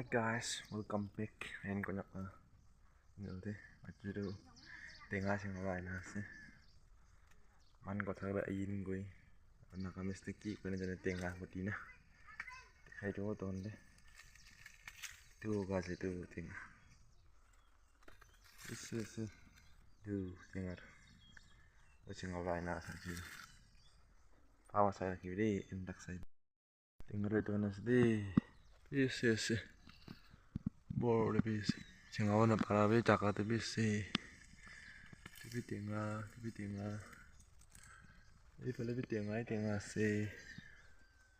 Guys, welcome back. And ko nak ngerti macam tu tengah sing lain nasi. Man ko thara ayin goi. Nak kami sticky ko na tengah betina. Hai tu ton de. Tu guys itu tengah. Is tu tengah. Sing lain nasi. Awas saya kiri indak saya. Tengah itu nasi. Yes. Boleh bisa. Jangan nak parabe cakap tu bisa. Tapi tengah. Ini kalau tengah se.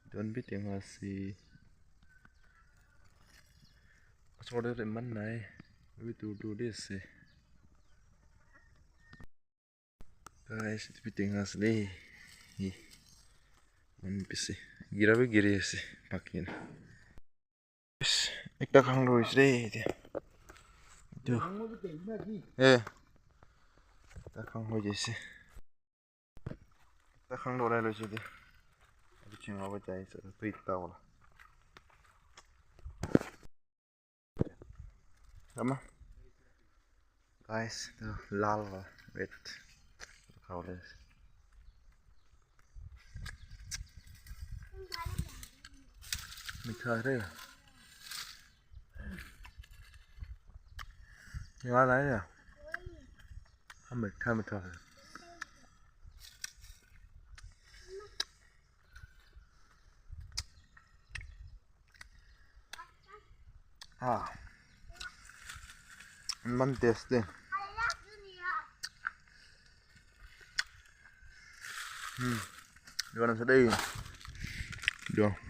Don't be tengah se. Sorry reman nai. Tapi tu deh se. Guys, tapi tengah se deh. Man bisa. Gira se. Pakin. Ekta khang lo is deh. Tu. Ta khang ho jese. Ta khang lo lai lo je de. Abi ching awa jai sa tweet ta wala. Sama. Guys, the lava red. How it is. Mithai re. Nhớ lấy nè. Không mithai. Man test din. Dua nak sedih. Dua.